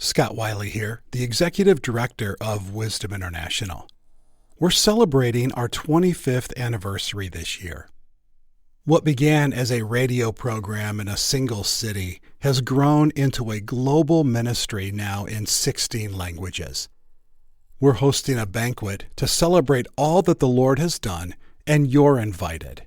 Scott Wiley here, the Executive Director of Wisdom International. We're celebrating our 25th anniversary this year. What began as a radio program in a single city has grown into a global ministry now in 16 languages. We're hosting a banquet to celebrate all that the Lord has done, and you're invited.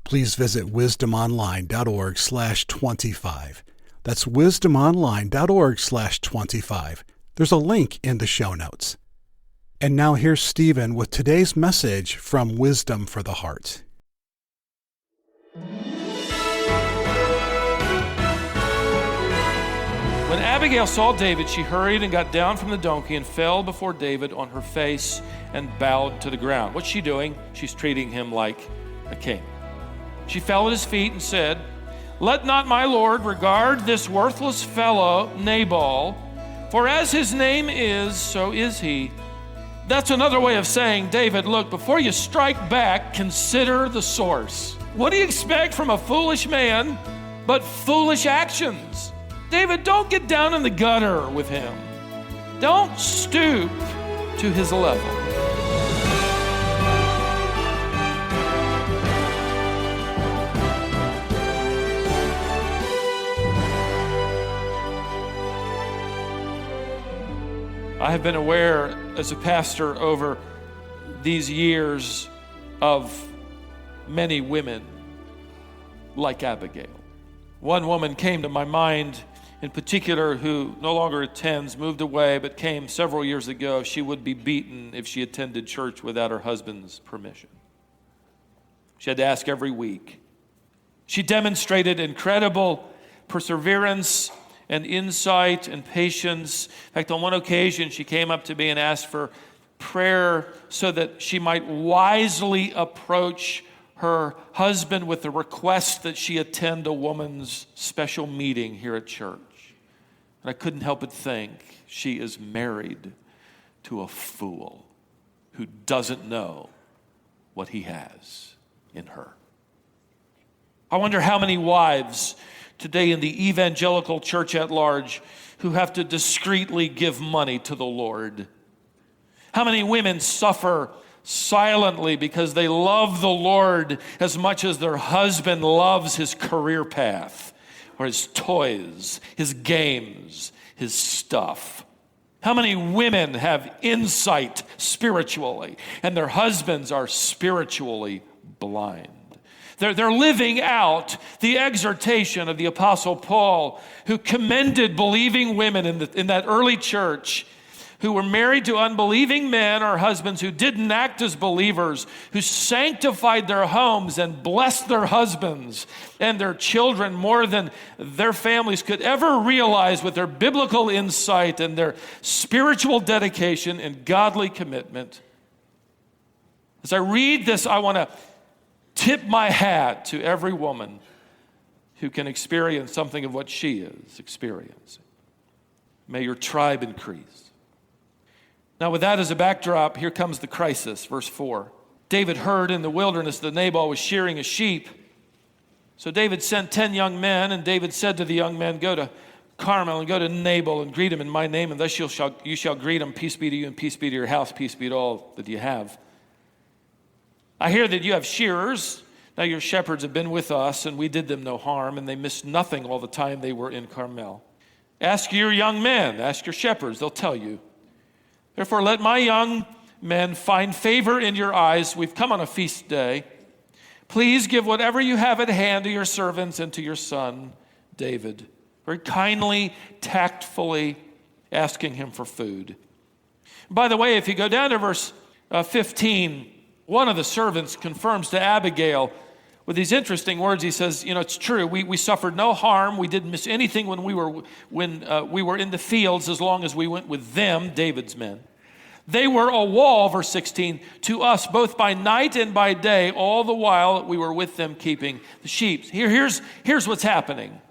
Please visit wisdomonline.org/25. That's wisdomonline.org/25. There's a link in the show notes. And now here's Stephen with today's message from Wisdom for the Heart. When Abigail saw David, she hurried and got down from the donkey and fell before David on her face and bowed to the ground. What's she doing? She's treating him like a king. She fell at his feet and said, "Let not my Lord regard this worthless fellow, Nabal, for as his name is, so is he." That's another way of saying, David, look, before you strike back, consider the source. What do you expect from a foolish man but foolish actions? David, don't get down in the gutter with him. Don't stoop to his level. I have been aware as a pastor over these years of many women like Abigail. One woman came to my mind in particular who no longer attends, moved away, but came several years ago. She would be beaten if she attended church without her husband's permission. She had to ask every week. She demonstrated incredible perseverance and insight and patience. In fact, on one occasion, she came up to me and asked for prayer so that she might wisely approach her husband with the request that she attend a woman's special meeting here at church. And I couldn't help but think, she is married to a fool who doesn't know what he has in her. I wonder how many wives today in the evangelical church at large who have to discreetly give money to the Lord. How many women suffer silently because they love the Lord as much as their husband loves his career path or his toys, his games, his stuff. How many women have insight spiritually and their husbands are spiritually blind? They're living out the exhortation of the Apostle Paul, who commended believing women in that early church who were married to unbelieving men or husbands who didn't act as believers, who sanctified their homes and blessed their husbands and their children more than their families could ever realize with their biblical insight and their spiritual dedication and godly commitment. As I read this, I want to tip my hat to every woman who can experience something of what she is experiencing. May your tribe increase. Now, with that as a backdrop, here comes the crisis, verse 4. David heard in the wilderness that Nabal was shearing his sheep. So David sent 10 young men, and David said to the young men, "Go to Carmel and go to Nabal and greet him in my name, and thus you shall greet him. Peace be to you, and peace be to your house, peace be to all that you have. I hear that you have shearers. Now your shepherds have been with us, and we did them no harm, and they missed nothing all the time they were in Carmel. Ask your young men, ask your shepherds, they'll tell you. Therefore, let my young men find favor in your eyes. We've come on a feast day. Please give whatever you have at hand to your servants and to your son, David." Very kindly, tactfully asking him for food. By the way, if you go down to verse 15, one of the servants confirms to Abigail with these interesting words. He says, it's true. We suffered no harm. We didn't miss anything when we were in the fields, as long as we went with them, David's men. They were a wall, verse 16, to us both by night and by day, all the while we were with them keeping the sheep. Here's what's happening.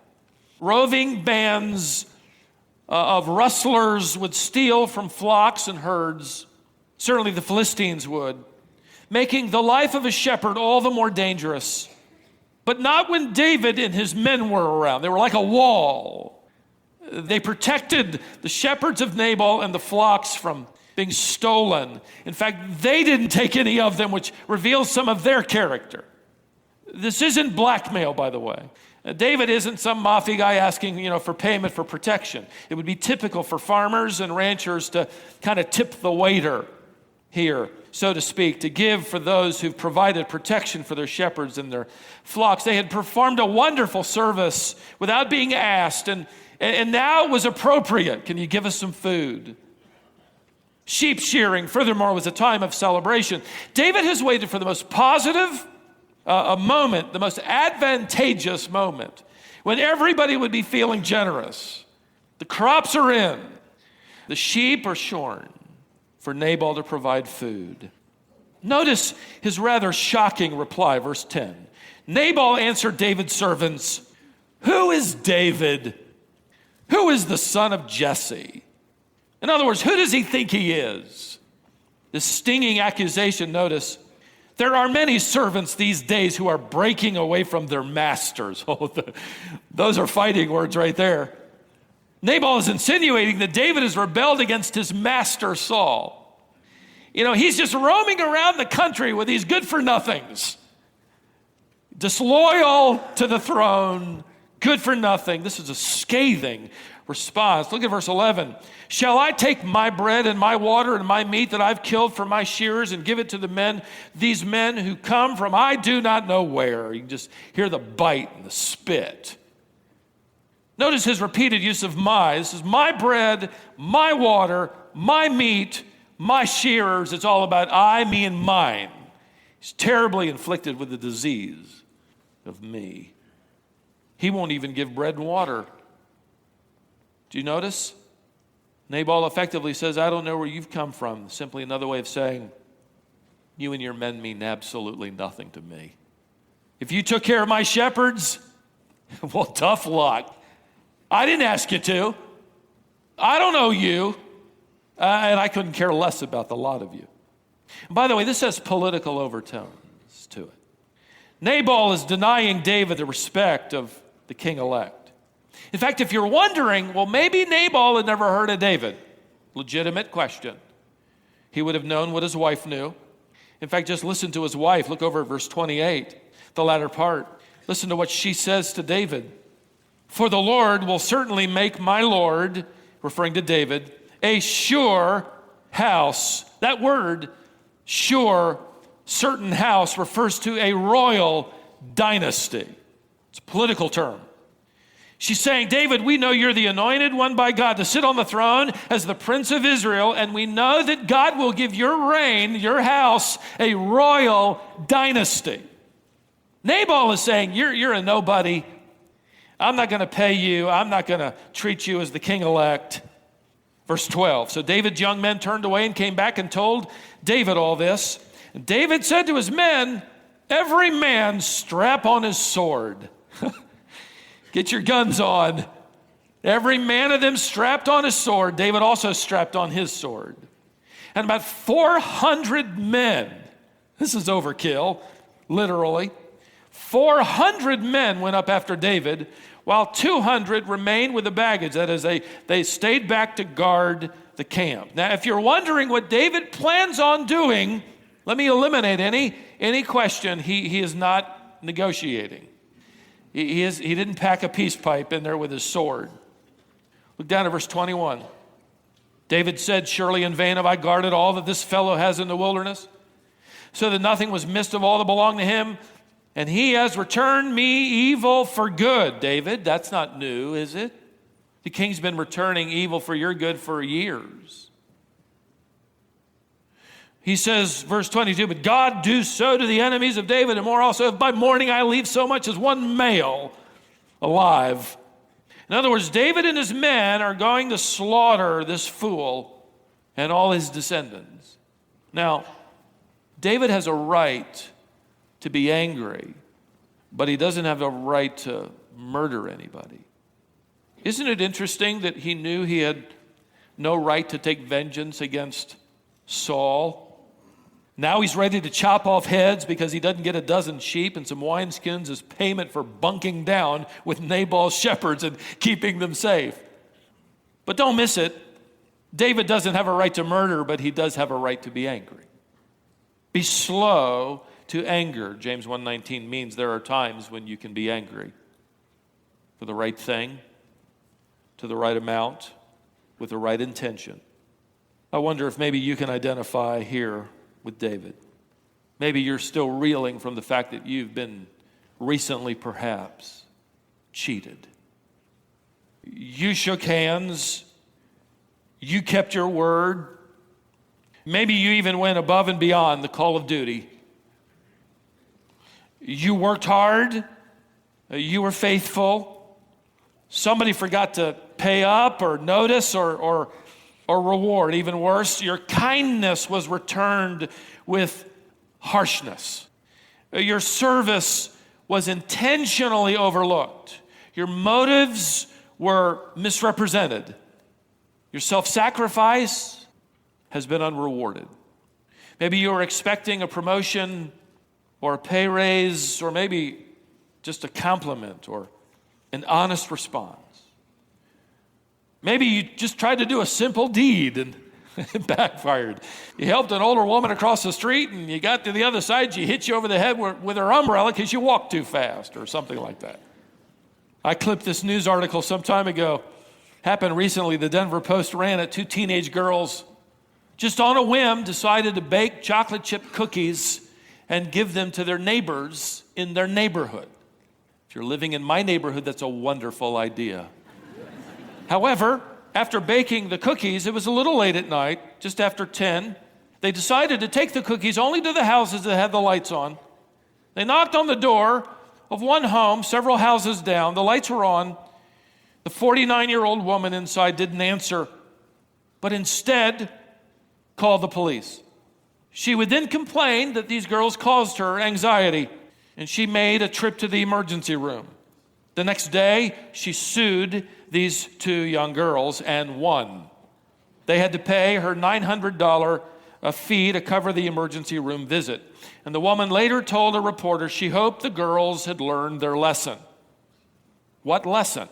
Roving bands of rustlers would steal from flocks and herds. Certainly the Philistines would, making the life of a shepherd all the more dangerous. But not when David and his men were around. They were like a wall. They protected the shepherds of Nabal and the flocks from being stolen. In fact, they didn't take any of them, which reveals some of their character. This isn't blackmail, by the way. David isn't some mafia guy asking, for payment for protection. It would be typical for farmers and ranchers to kind of tip the waiter here, so to speak, to give for those who've provided protection for their shepherds and their flocks. They had performed a wonderful service without being asked, and now it was appropriate. Can you give us some food? Sheep shearing, furthermore, was a time of celebration. David has waited for the most positive moment, the most advantageous moment, when everybody would be feeling generous. The crops are in. The sheep are shorn for Nabal to provide food. Notice his rather shocking reply, verse 10. Nabal answered David's servants, "Who is David? Who is the son of Jesse?" In other words, who does he think he is? This stinging accusation, notice, there are many servants these days who are breaking away from their masters. Oh, those are fighting words right there. Nabal is insinuating that David has rebelled against his master Saul. He's just roaming around the country with these good-for-nothings. Disloyal to the throne, good for nothing. This is a scathing response. Look at verse 11. Shall I take my bread and my water and my meat that I've killed for my shearers and give it to these men who come from I do not know where? You can just hear the bite and the spit. Notice his repeated use of my. This is my bread, my water, my meat, my shearers. It's all about I, me, and mine. He's terribly inflicted with the disease of me. He won't even give bread and water. Do you notice? Nabal effectively says, I don't know where you've come from. Simply another way of saying, you and your men mean absolutely nothing to me. If you took care of my shepherds, well, tough luck. I didn't ask you to. I don't owe you. And I couldn't care less about the lot of you. And by the way, this has political overtones to it. Nabal is denying David the respect of the king-elect. In fact, if you're wondering, well, maybe Nabal had never heard of David. Legitimate question. He would have known what his wife knew. In fact, just listen to his wife. Look over at verse 28, the latter part. Listen to what she says to David. For the Lord will certainly make my Lord, referring to David, a sure house. That word, sure, certain house, refers to a royal dynasty. It's a political term. She's saying, David, we know you're the anointed one by God to sit on the throne as the Prince of Israel, and we know that God will give your reign, your house, a royal dynasty. Nabal is saying, you're a nobody. I'm not going to pay you. I'm not going to treat you as the king-elect. Verse 12, so David's young men turned away and came back and told David all this. And David said to his men, every man strap on his sword. Get your guns on. Every man of them strapped on his sword. David also strapped on his sword. And about 400 men, this is overkill, literally. 400 men went up after David, while 200 remained with the baggage. That is, they stayed back to guard the camp. Now, if you're wondering what David plans on doing, let me eliminate any question. He is not negotiating. He didn't pack a peace pipe in there with his sword. Look down at verse 21. David said, surely in vain have I guarded all that this fellow has in the wilderness, so that nothing was missed of all that belonged to him. And he has returned me evil for good. David, that's not new, is it? The king's been returning evil for your good for years. He says, verse 22, but God do so to the enemies of David, and more also, if by morning I leave so much as one male alive. In other words, David and his men are going to slaughter this fool and all his descendants. Now, David has a right to be angry, but he doesn't have the right to murder anybody. Isn't it interesting that he knew he had no right to take vengeance against Saul? Now he's ready to chop off heads because he doesn't get a dozen sheep and some wineskins as payment for bunking down with Nabal's shepherds and keeping them safe. But don't miss it. David doesn't have a right to murder, but he does have a right to be angry. Be slow to anger. James 1:19 means there are times when you can be angry for the right thing, to the right amount, with the right intention. I wonder if maybe you can identify here with David. Maybe you're still reeling from the fact that you've been recently perhaps cheated. You shook hands. You kept your word. Maybe you even went above and beyond the call of duty. You worked hard. You were faithful. Somebody forgot to pay up or notice or reward. Even worse, your kindness was returned with harshness. Your service was intentionally overlooked. Your motives were misrepresented. Your self-sacrifice has been unrewarded. Maybe you were expecting a promotion or a pay raise or maybe just a compliment or an honest response. Maybe you just tried to do a simple deed and it backfired. You helped an older woman across the street and you got to the other side, she hit you over the head with her umbrella because you walked too fast or something like that. I clipped this news article some time ago. Happened recently. The Denver Post ran it. 2 teenage girls, just on a whim, decided to bake chocolate chip cookies and give them to their neighbors in their neighborhood. If you're living in my neighborhood, that's a wonderful idea. However, after baking the cookies, it was a little late at night, just after 10. They decided to take the cookies only to the houses that had the lights on. They knocked on the door of one home, several houses down. The lights were on. The 49-year-old woman inside didn't answer, but instead called the police. She would then complain that these girls caused her anxiety, and she made a trip to the emergency room. The next day, she sued these 2 young girls and won. They had to pay her $900 fee to cover the emergency room visit. And the woman later told a reporter she hoped the girls had learned their lesson. What lesson?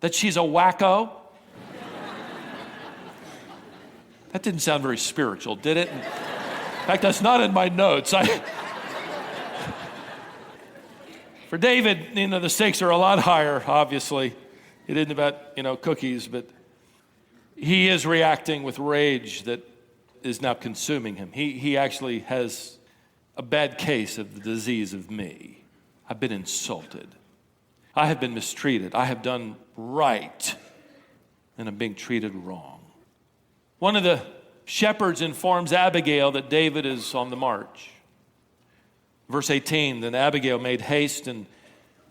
That she's a wacko? That didn't sound very spiritual, did it? In fact, that's not in my notes. For David, the stakes are a lot higher, obviously. It isn't about, cookies, but he is reacting with rage that is now consuming him. He actually has a bad case of the disease of me. I've been insulted. I have been mistreated. I have done right, and I'm being treated wrong. One of the shepherds informs Abigail that David is on the march. Verse 18, then Abigail made haste and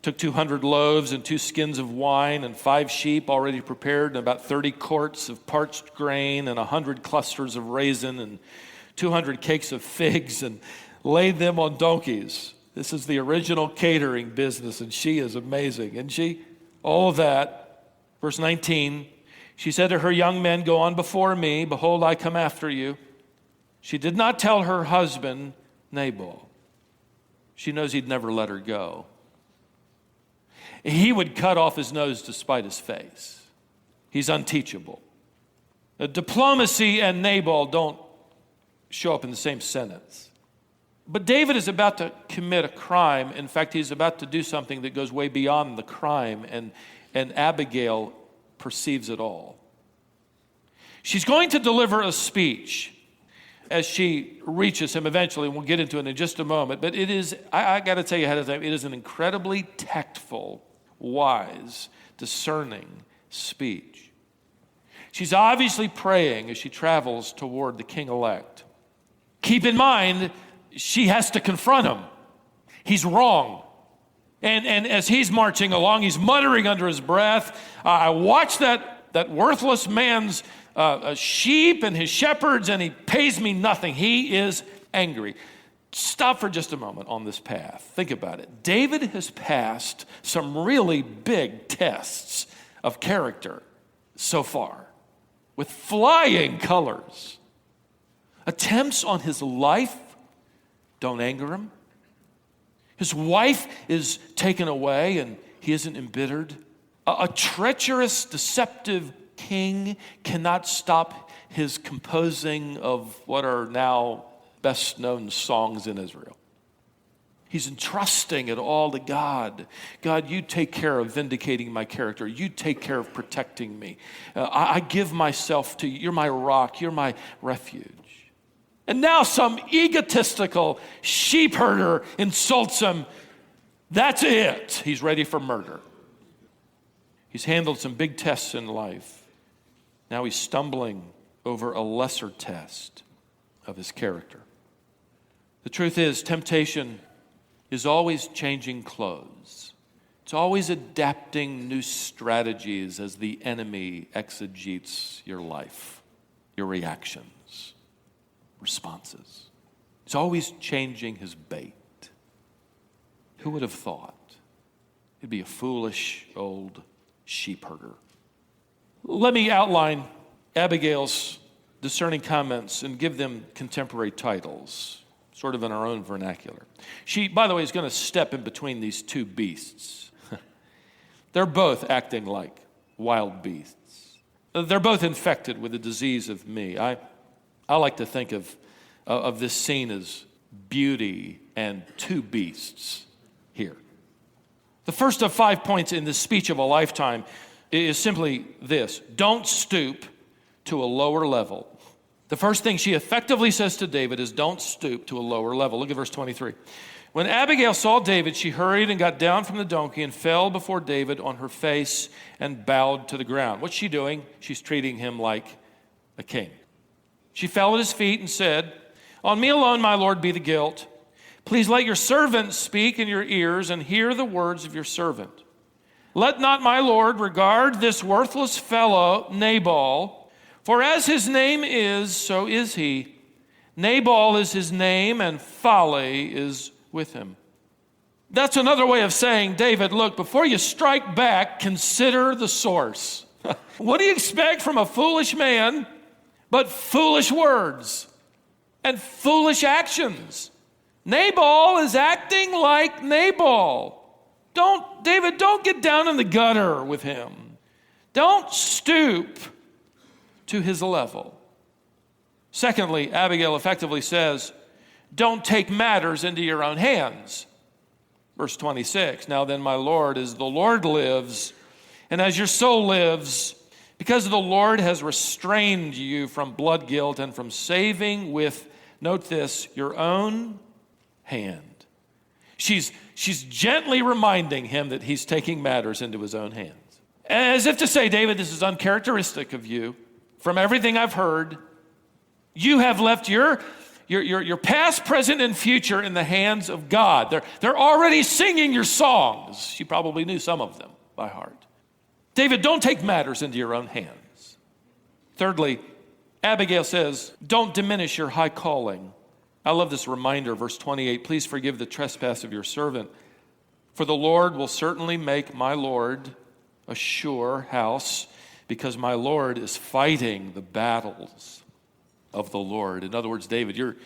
took 200 loaves and 2 skins of wine and 5 sheep already prepared and about 30 quarts of parched grain and 100 clusters of raisin and 200 cakes of figs and laid them on donkeys. This is the original catering business, and she is amazing, isn't she? All of that. Verse 19, she said to her young men, go on before me. Behold, I come after you. She did not tell her husband, Nabal. She knows he'd never let her go. He would cut off his nose to spite his face. He's unteachable. Diplomacy and Nabal don't show up in the same sentence. But David is about to commit a crime. In fact, he's about to do something that goes way beyond the crime, and Abigail perceives it all. She's going to deliver a speech as she reaches him eventually, and we'll get into it in just a moment. But it is, I got to tell you ahead of time, it is an incredibly tactful, wise, discerning speech. She's obviously praying as she travels toward the king-elect. Keep in mind, she has to confront him. He's wrong. And as he's marching along, he's muttering under his breath, I watched that worthless man's sheep and his shepherds, and he pays me nothing. He is angry. Stop for just a moment on this path. Think about it. David has passed some really big tests of character so far with flying colors. Attempts on his life don't anger him. His wife is taken away and he isn't embittered. A treacherous, deceptive king cannot stop his composing of what are now best known songs in Israel. He's entrusting it all to God. God, you take care of vindicating my character. You take care of protecting me. I give myself to you. You're my rock. You're my refuge. And now some egotistical sheep herder insults him. That's it. He's ready for murder. He's handled some big tests in life. Now he's stumbling over a lesser test of his character. The truth is, temptation is always changing clothes. It's always adapting new strategies as the enemy exegetes your life, your reactions, responses. It's always changing his bait. Who would have thought? It'd be a foolish old sheep herder. Let me outline Abigail's discerning comments and give them contemporary titles, sort of in our own vernacular. She, by the way, is going to step in between these two beasts. They're both acting like wild beasts. They're both infected with the disease of me. I like to think of this scene as beauty and two beasts here. The first of 5 points in the speech of a lifetime is simply this: don't stoop to a lower level. The first thing she effectively says to David is don't stoop to a lower level. Look at verse 23. When Abigail saw David, she hurried and got down from the donkey and fell before David on her face and bowed to the ground. What's she doing? She's treating him like a king. She fell at his feet and said, "On me alone, my Lord, be the guilt. Please let your servant speak in your ears and hear the words of your servant. Let not my Lord regard this worthless fellow, Nabal, for as his name is, so is he. Nabal is his name, and folly is with him." That's another way of saying, David, look, before you strike back, consider the source. What do you expect from a foolish man but foolish words and foolish actions? Nabal is acting like Nabal. David, don't get down in the gutter with him. Don't stoop to his level. Secondly, Abigail effectively says, don't take matters into your own hands. Verse 26, now then, my Lord, as the Lord lives, and as your soul lives, because the Lord has restrained you from blood guilt and from saving with, note this, your own hand. She's gently reminding him that he's taking matters into his own hands. As if to say, David, this is uncharacteristic of you. From everything I've heard, you have left your past, present, and future in the hands of God. They're already singing your songs. She probably knew some of them by heart. David, don't take matters into your own hands. Thirdly, Abigail says, don't diminish your high calling. I love this reminder, verse 28, please forgive the trespass of your servant, for the Lord will certainly make my Lord a sure house, because my Lord is fighting the battles of the Lord. In other words, David, you're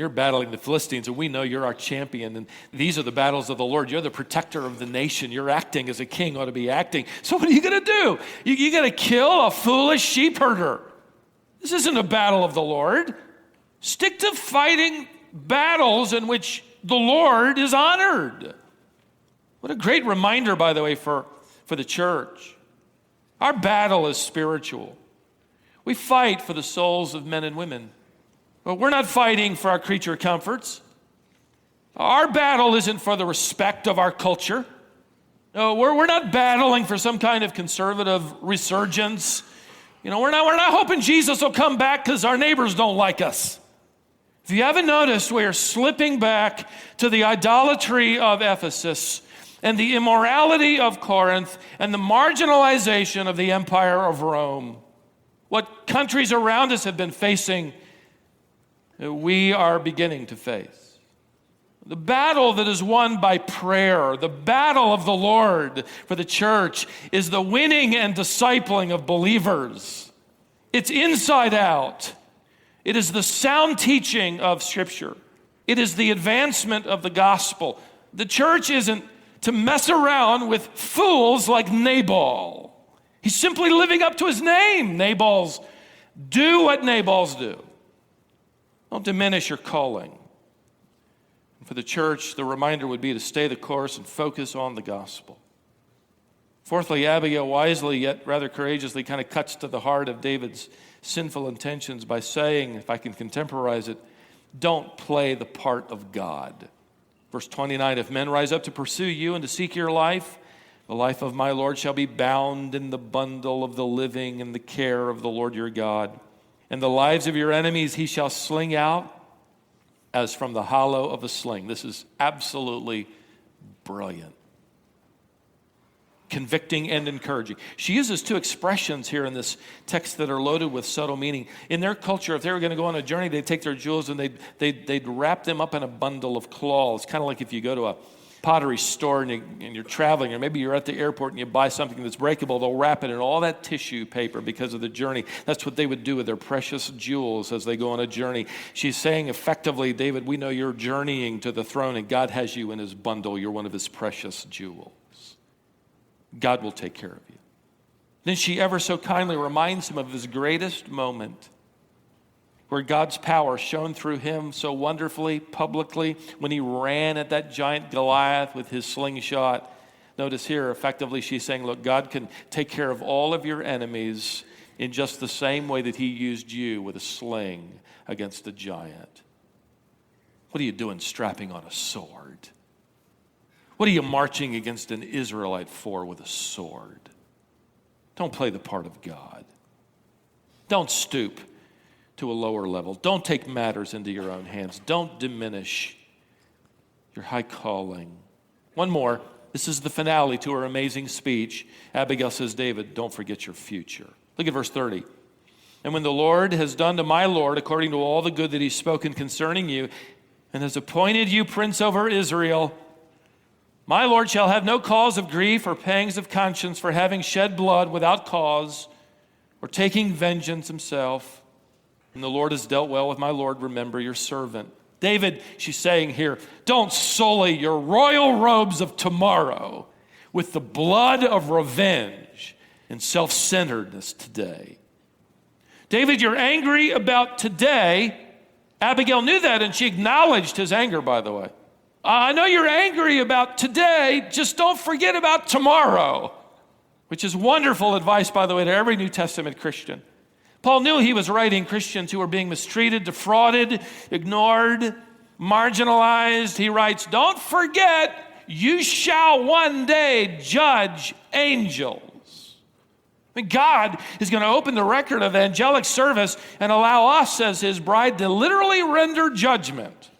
battling the Philistines, and we know you're our champion, and these are the battles of the Lord. You're the protector of the nation. You're acting as a king ought to be acting. So what are you going to do? You got to kill a foolish sheep herder. This isn't a battle of the Lord. Stick to fighting battles in which the Lord is honored. What a great reminder, by the way, for the church. Our battle is spiritual. We fight for the souls of men and women. But we're not fighting for our creature comforts. Our battle isn't for the respect of our culture. No, we're not battling for some kind of conservative resurgence. We're not hoping Jesus will come back because our neighbors don't like us. If you haven't noticed, we are slipping back to the idolatry of Ephesus and the immorality of Corinth and the marginalization of the empire of Rome. What countries around us have been facing, we are beginning to face. The battle that is won by prayer, the battle of the Lord for the church, is the winning and discipling of believers. It's inside out. It is the sound teaching of Scripture. It is the advancement of the gospel. The church isn't to mess around with fools like Nabal. He's simply living up to his name. Do what Nabals do. Don't diminish your calling. For the church, the reminder would be to stay the course and focus on the gospel. Fourthly, Abigail wisely yet rather courageously kind of cuts to the heart of David's sinful intentions by saying, if I can contemporize it, don't play the part of God. Verse 29, if men rise up to pursue you and to seek your life, the life of my Lord shall be bound in the bundle of the living in the care of the Lord your God. And the lives of your enemies he shall sling out as from the hollow of a sling. This is absolutely brilliant. Convicting and encouraging. She uses two expressions here in this text that are loaded with subtle meaning. In their culture, if they were going to go on a journey, they'd take their jewels and they'd wrap them up in a bundle of cloths. Kind of like if you go to a pottery store and you're traveling, or maybe you're at the airport and you buy something that's breakable, they'll wrap it in all that tissue paper because of the journey. That's what they would do with their precious jewels as they go on a journey. She's saying effectively, David, we know you're journeying to the throne and God has you in his bundle. You're one of his precious jewels. God will take care of you. Then she ever so kindly reminds him of his greatest moment, where God's power shone through him so wonderfully, publicly, when he ran at that giant Goliath with his slingshot. Notice here, effectively, she's saying, look, God can take care of all of your enemies in just the same way that he used you with a sling against a giant. What are you doing strapping on a sword? What are you marching against an Israelite for with a sword? Don't play the part of God. Don't stoop to a lower level. Don't take matters into your own hands. Don't diminish your high calling. One more. This is the finale to her amazing speech. Abigail says, David, don't forget your future. Look at verse 30. And when the Lord has done to my Lord according to all the good that he's spoken concerning you, and has appointed you prince over Israel, my Lord shall have no cause of grief or pangs of conscience for having shed blood without cause or taking vengeance himself. And the Lord has dealt well with my Lord. Remember your servant. David, she's saying here, don't sully your royal robes of tomorrow with the blood of revenge and self-centeredness today. David, you're angry about today. Abigail knew that, and she acknowledged his anger, by the way. I know you're angry about today, just don't forget about tomorrow, which is wonderful advice, by the way, to every New Testament Christian. Paul knew he was writing Christians who were being mistreated, defrauded, ignored, marginalized. He writes, don't forget, you shall one day judge angels. I mean, God is going to open the record of angelic service and allow us as his bride to literally render judgment.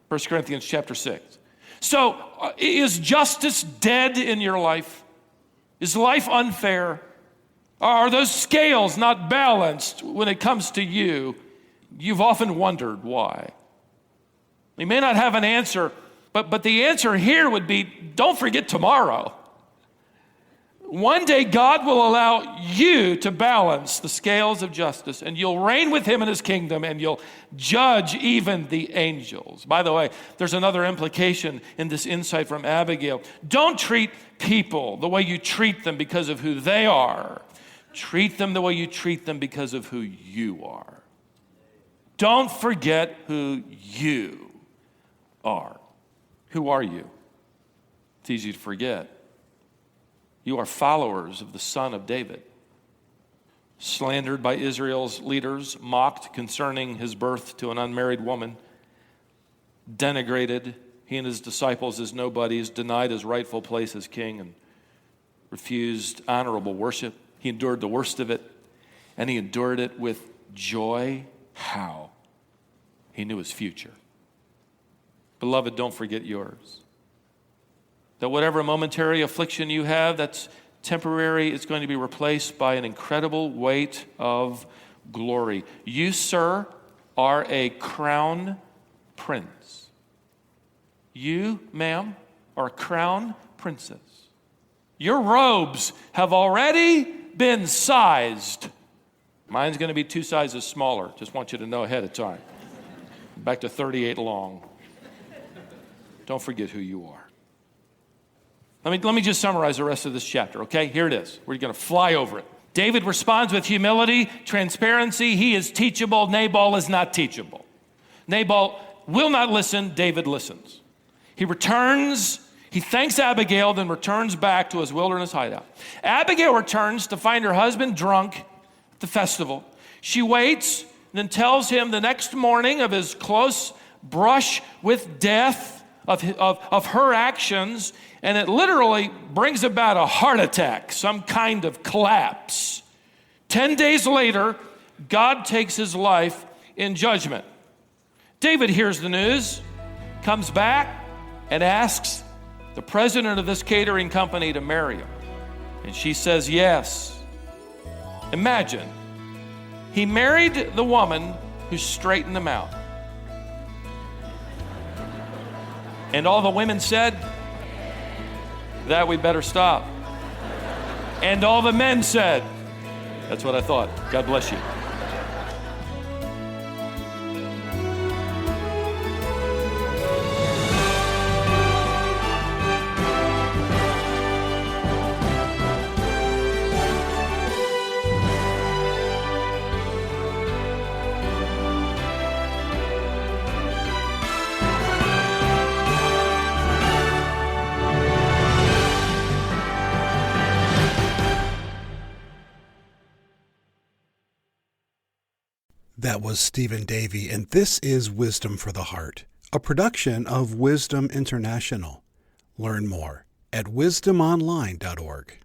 1 Corinthians chapter 6. So, is justice dead in your life? Is life unfair? Are those scales not balanced when it comes to you? You've often wondered why. You may not have an answer, but the answer here would be, don't forget tomorrow. One day God will allow you to balance the scales of justice, and you'll reign with him in his kingdom, and you'll judge even the angels. By the way, there's another implication in this insight from Abigail. Don't treat people the way you treat them because of who they are. Treat them the way you treat them because of who you are. Don't forget who you are. Who are you? It's easy to forget. You are followers of the Son of David, slandered by Israel's leaders, mocked concerning his birth to an unmarried woman, denigrated, he and his disciples as nobodies, denied his rightful place as king, and refused honorable worship. He endured the worst of it, and he endured it with joy. How? He knew his future. Beloved, don't forget yours. That whatever momentary affliction you have that's temporary, it's going to be replaced by an incredible weight of glory. You, sir, are a crown prince. You, ma'am, are a crown princess. Your robes have already been sized. Mine's going to be 2 sizes smaller. Just want you to know ahead of time. Back to 38 long. Don't forget who you are. Let me just summarize the rest of this chapter, okay? Here it is. We're going to fly over it. David responds with humility, transparency. He is teachable. Nabal is not teachable. Nabal will not listen. David listens. He returns. He thanks Abigail, then returns back to his wilderness hideout. Abigail returns to find her husband drunk at the festival. She waits and then tells him the next morning of his close brush with death, of her actions, and it literally brings about a heart attack, some kind of collapse. 10 days later, God takes his life in judgment. David hears the news, comes back, and asks the president of this catering company to marry him. And she says yes. Imagine, he married the woman who straightened him out. And all the women said, that we better stop. And all the men said, that's what I thought. God bless you. That was Stephen Davey, and this is Wisdom for the Heart, a production of Wisdom International. Learn more at wisdomonline.org.